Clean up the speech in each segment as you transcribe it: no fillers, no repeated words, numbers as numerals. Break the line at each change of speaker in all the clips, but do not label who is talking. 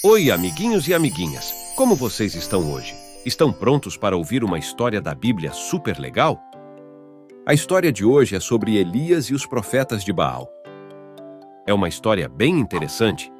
Oi, amiguinhos e amiguinhas! Como vocês estão hoje? Estão prontos para ouvir uma história da Bíblia super legal? A história de hoje é sobre Elias e os profetas de Baal. É uma história bem interessante.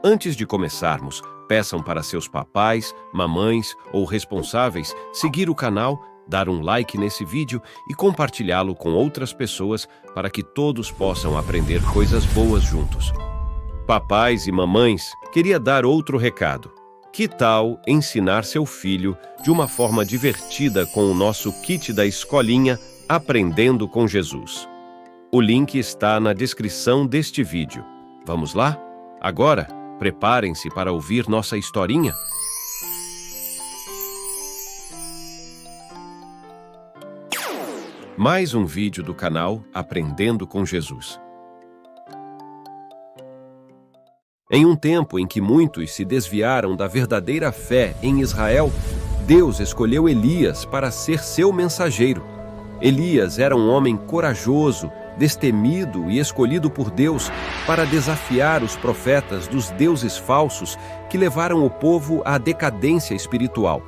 Antes de começarmos, peçam para seus papais, mamães ou responsáveis seguir o canal, dar um like nesse vídeo e compartilhá-lo com outras pessoas para que todos possam aprender coisas boas juntos. Papais e mamães, queria dar outro recado. Que tal ensinar seu filho de uma forma divertida com o nosso kit da escolinha Aprendendo com Jesus? O link está na descrição deste vídeo. Vamos lá? Agora, preparem-se para ouvir nossa historinha. Mais um vídeo do canal Aprendendo com Jesus. Em um tempo em que muitos se desviaram da verdadeira fé em Israel, Deus escolheu Elias para ser seu mensageiro. Elias era um homem corajoso, destemido e escolhido por Deus para desafiar os profetas dos deuses falsos que levaram o povo à decadência espiritual.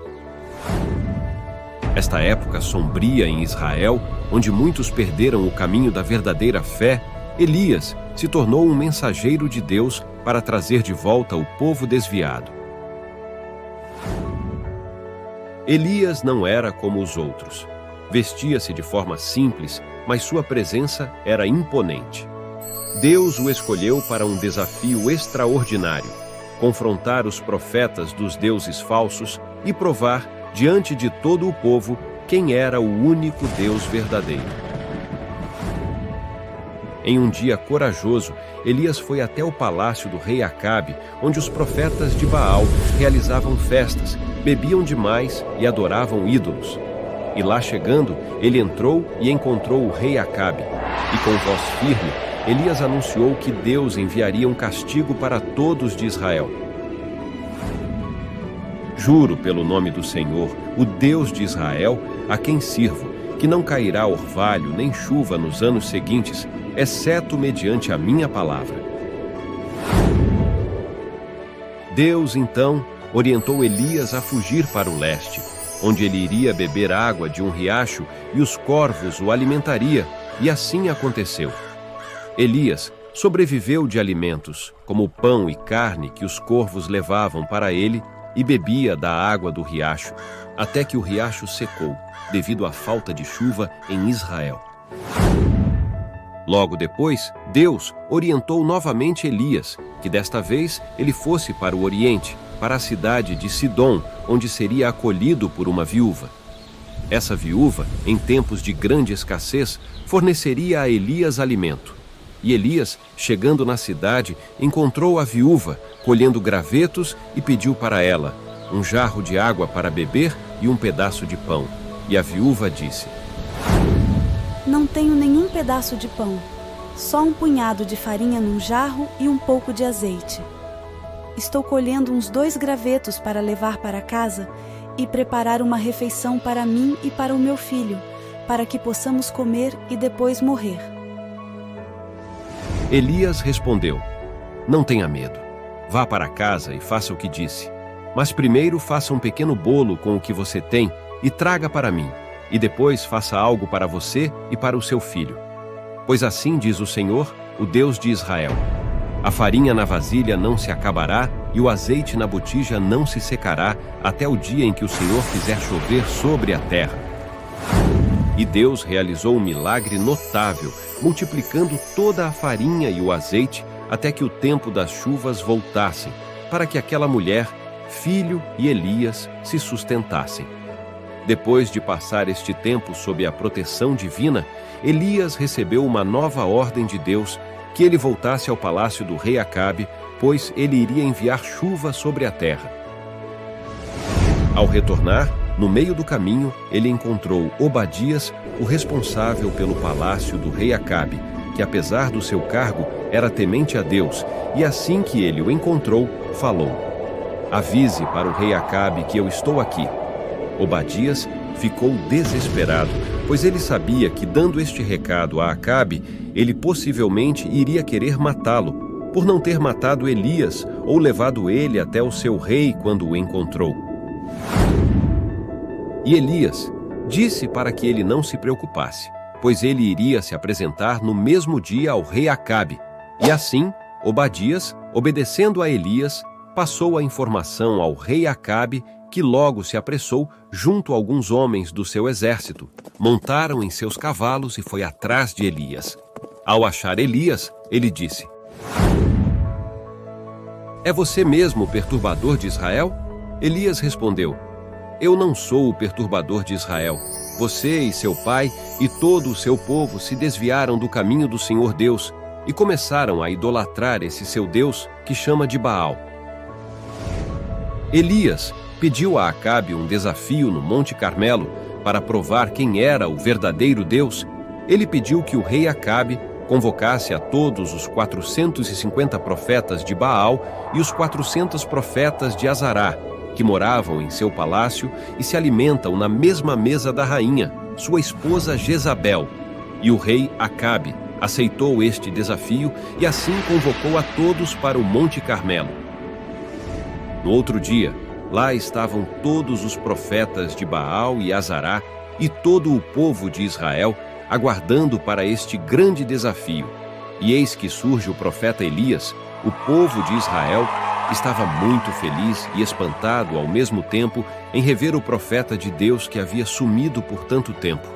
Esta época sombria em Israel, onde muitos perderam o caminho da verdadeira fé, Elias se tornou um mensageiro de Deus para trazer de volta o povo desviado. Elias não era como os outros. Vestia-se de forma simples, mas sua presença era imponente. Deus o escolheu para um desafio extraordinário: confrontar os profetas dos deuses falsos e provar, diante de todo o povo, quem era o único Deus verdadeiro. Em um dia corajoso, Elias foi até o palácio do rei Acabe, onde os profetas de Baal realizavam festas, bebiam demais e adoravam ídolos. E lá chegando, ele entrou e encontrou o rei Acabe. E com voz firme, Elias anunciou que Deus enviaria um castigo para todos de Israel. Juro pelo nome do Senhor, o Deus de Israel, a quem sirvo, que não cairá orvalho nem chuva nos anos seguintes, exceto mediante a minha palavra. Deus, então, orientou Elias a fugir para o leste, onde ele iria beber água de um riacho e os corvos o alimentariam, e assim aconteceu. Elias sobreviveu de alimentos, como pão e carne que os corvos levavam para ele, e bebia da água do riacho, até que o riacho secou, devido à falta de chuva em Israel. Logo depois, Deus orientou novamente Elias, que desta vez ele fosse para o oriente, para a cidade de Sidom, onde seria acolhido por uma viúva. Essa viúva, em tempos de grande escassez, forneceria a Elias alimento. E Elias, chegando na cidade, encontrou a viúva, colhendo gravetos, e pediu para ela um jarro de água para beber e um pedaço de pão. E a viúva disse:
Não tenho nenhum pedaço de pão, só um punhado de farinha num jarro e um pouco de azeite. Estou colhendo uns 2 gravetos para levar para casa e preparar uma refeição para mim e para o meu filho, para que possamos comer e depois morrer.
Elias respondeu: Não tenha medo. Vá para casa e faça o que disse. Mas primeiro faça um pequeno bolo com o que você tem e traga para mim. E depois faça algo para você e para o seu filho. Pois assim diz o Senhor, o Deus de Israel: a farinha na vasilha não se acabará e o azeite na botija não se secará até o dia em que o Senhor fizer chover sobre a terra. E Deus realizou um milagre notável, multiplicando toda a farinha e o azeite até que o tempo das chuvas voltassem, para que aquela mulher, filho e Elias se sustentassem. Depois de passar este tempo sob a proteção divina, Elias recebeu uma nova ordem de Deus, que ele voltasse ao palácio do rei Acabe, pois ele iria enviar chuva sobre a terra. Ao retornar, no meio do caminho, ele encontrou Obadias, o responsável pelo palácio do rei Acabe, que apesar do seu cargo, era temente a Deus, e assim que ele o encontrou, falou: Avise para o rei Acabe que eu estou aqui. Obadias ficou desesperado, pois ele sabia que, dando este recado a Acabe, ele possivelmente iria querer matá-lo, por não ter matado Elias ou levado ele até o seu rei quando o encontrou. E Elias disse para que ele não se preocupasse, pois ele iria se apresentar no mesmo dia ao rei Acabe. E assim, Obadias, obedecendo a Elias, passou a informação ao rei Acabe, que logo se apressou junto a alguns homens do seu exército, montaram em seus cavalos e foi atrás de Elias. Ao achar Elias, ele disse: "É você mesmo o perturbador de Israel?" Elias respondeu: "Eu não sou o perturbador de Israel. Você e seu pai e todo o seu povo se desviaram do caminho do Senhor Deus e começaram a idolatrar esse seu Deus que chama de Baal." Elias pediu a Acabe um desafio no Monte Carmelo para provar quem era o verdadeiro Deus. Ele pediu que o rei Acabe convocasse a todos os 450 profetas de Baal e os 400 profetas de Azará, que moravam em seu palácio e se alimentam na mesma mesa da rainha, sua esposa Jezabel. E o rei Acabe aceitou este desafio e assim convocou a todos para o Monte Carmelo. No outro dia, lá estavam todos os profetas de Baal e Azará e todo o povo de Israel aguardando para este grande desafio. E eis que surge o profeta Elias. O povo de Israel estava muito feliz e espantado ao mesmo tempo em rever o profeta de Deus que havia sumido por tanto tempo.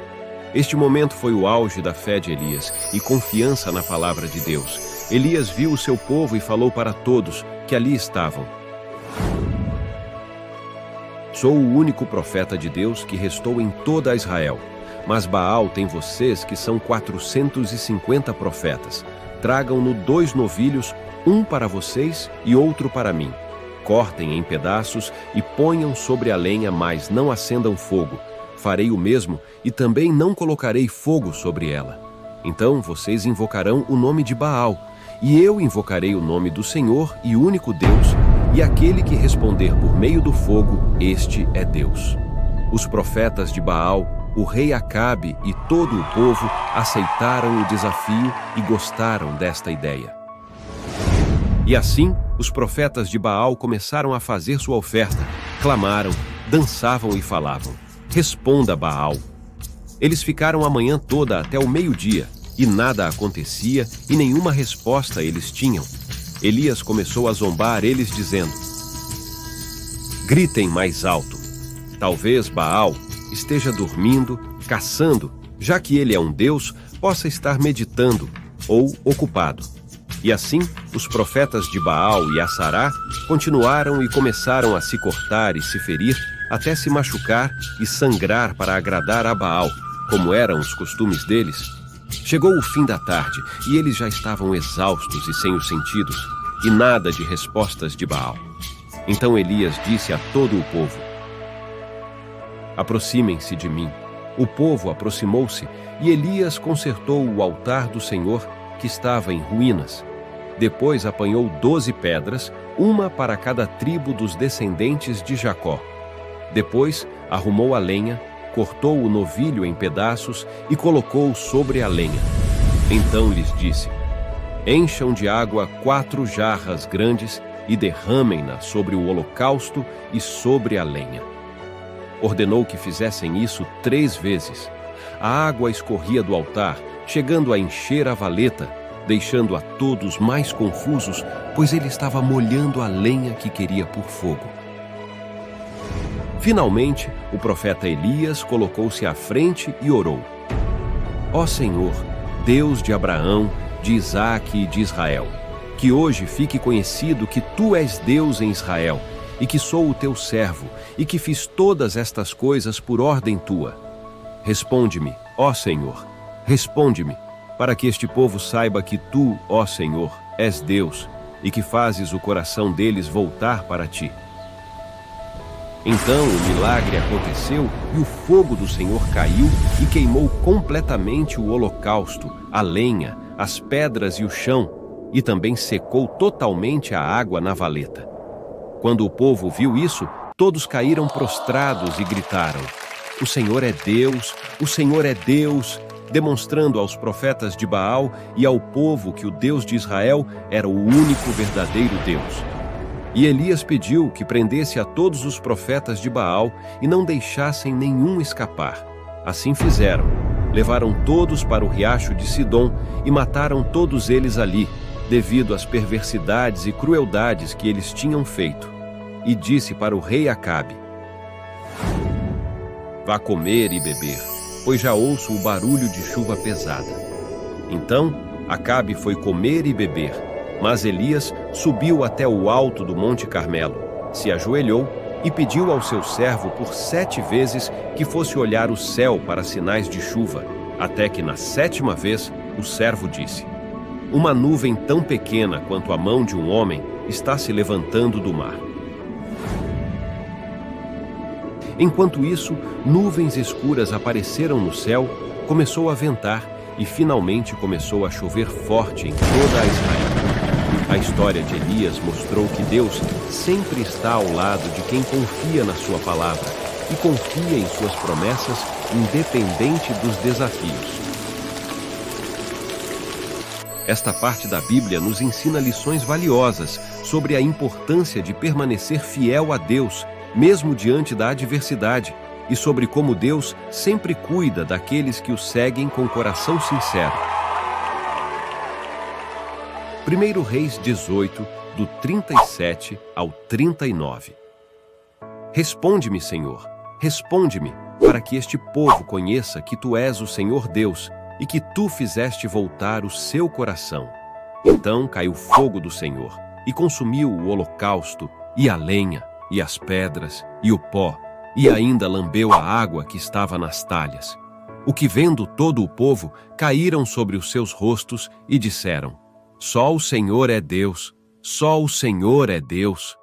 Este momento foi o auge da fé de Elias e confiança na palavra de Deus. Elias viu o seu povo e falou para todos que ali estavam: "Sou o único profeta de Deus que restou em toda Israel. Mas Baal tem vocês que são 450 profetas. Tragam-no 2 novilhos, um para vocês e outro para mim. Cortem em pedaços e ponham sobre a lenha, mas não acendam fogo. Farei o mesmo e também não colocarei fogo sobre ela. Então vocês invocarão o nome de Baal, e eu invocarei o nome do Senhor e único Deus, e aquele que responder por meio do fogo, este é Deus." Os profetas de Baal, o rei Acabe e todo o povo aceitaram o desafio e gostaram desta ideia. E assim, os profetas de Baal começaram a fazer sua oferta, clamaram, dançavam e falavam: "Responda, Baal." Eles ficaram a manhã toda até o meio-dia, e nada acontecia e nenhuma resposta eles tinham. Elias começou a zombar eles, dizendo: "Gritem mais alto. Talvez Baal esteja dormindo, caçando, já que ele é um deus, possa estar meditando ou ocupado." E assim, os profetas de Baal e Asará continuaram e começaram a se cortar e se ferir, até se machucar e sangrar para agradar a Baal, como eram os costumes deles. Chegou o fim da tarde e eles já estavam exaustos e sem os sentidos, e nada de respostas de Baal. Então Elias disse a todo o povo: "Aproximem-se de mim." O povo aproximou-se e Elias consertou o altar do Senhor, que estava em ruínas. Depois apanhou 12 pedras, uma para cada tribo dos descendentes de Jacó. Depois arrumou a lenha, cortou o novilho em pedaços e colocou sobre a lenha. Então lhes disse: "Encham de água 4 jarras grandes e derramem-na sobre o holocausto e sobre a lenha." Ordenou que fizessem isso 3 vezes. A água escorria do altar, chegando a encher a valeta, deixando a todos mais confusos, pois ele estava molhando a lenha que queria por fogo. Finalmente, o profeta Elias colocou-se à frente e orou: "Ó Senhor, Deus de Abraão, de Isaque e de Israel, que hoje fique conhecido que Tu és Deus em Israel, e que sou o Teu servo, e que fiz todas estas coisas por ordem Tua. Responde-me, ó Senhor, responde-me, para que este povo saiba que Tu, ó Senhor, és Deus, e que fazes o coração deles voltar para Ti." Então o milagre aconteceu e o fogo do Senhor caiu e queimou completamente o holocausto, a lenha, as pedras e o chão, e também secou totalmente a água na valeta. Quando o povo viu isso, todos caíram prostrados e gritaram: "O Senhor é Deus, o Senhor é Deus, demonstrando aos profetas de Baal e ao povo que o Deus de Israel era o único verdadeiro Deus. E Elias pediu que prendesse a todos os profetas de Baal e não deixassem nenhum escapar. Assim fizeram. Levaram todos para o riacho de Sidom e mataram todos eles ali, devido às perversidades e crueldades que eles tinham feito. E disse para o rei Acabe: vá comer e beber, pois já ouço o barulho de chuva pesada. Então Acabe foi comer e beber, mas Elias subiu até o alto do Monte Carmelo, se ajoelhou e pediu ao seu servo por 7 vezes que fosse olhar o céu para sinais de chuva, até que na 7ª vez o servo disse: uma nuvem tão pequena quanto a mão de um homem está se levantando do mar. Enquanto isso, nuvens escuras apareceram no céu, começou a ventar e finalmente começou a chover forte em toda a Israel. A história de Elias mostrou que Deus sempre está ao lado de quem confia na sua palavra e confia em suas promessas, independente dos desafios. Esta parte da Bíblia nos ensina lições valiosas sobre a importância de permanecer fiel a Deus, mesmo diante da adversidade, e sobre como Deus sempre cuida daqueles que o seguem com coração sincero. 1 Reis 18, do 37 ao 39. Responde-me, Senhor, responde-me, para que este povo conheça que Tu és o Senhor Deus e que Tu fizeste voltar o seu coração. Então caiu fogo do Senhor e consumiu o holocausto e a lenha e as pedras e o pó, e ainda lambeu a água que estava nas talhas. O que vendo todo o povo, caíram sobre os seus rostos e disseram: só o Senhor é Deus, só o Senhor é Deus.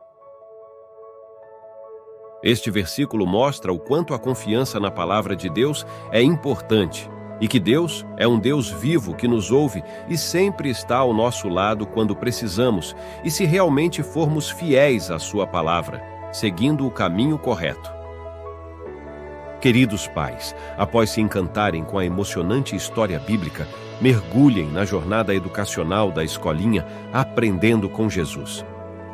Este versículo mostra o quanto a confiança na palavra de Deus é importante e que Deus é um Deus vivo que nos ouve e sempre está ao nosso lado quando precisamos, e se realmente formos fiéis à sua palavra, seguindo o caminho correto. Queridos pais, após se encantarem com a emocionante história bíblica, mergulhem na jornada educacional da escolinha Aprendendo com Jesus.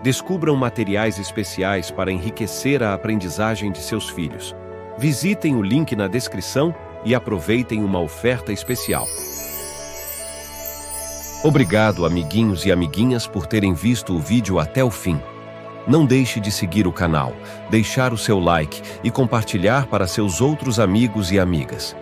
Descubram materiais especiais para enriquecer a aprendizagem de seus filhos. Visitem o link na descrição e aproveitem uma oferta especial. Obrigado, amiguinhos e amiguinhas, por terem visto o vídeo até o fim. Não deixe de seguir o canal, deixar o seu like e compartilhar para seus outros amigos e amigas.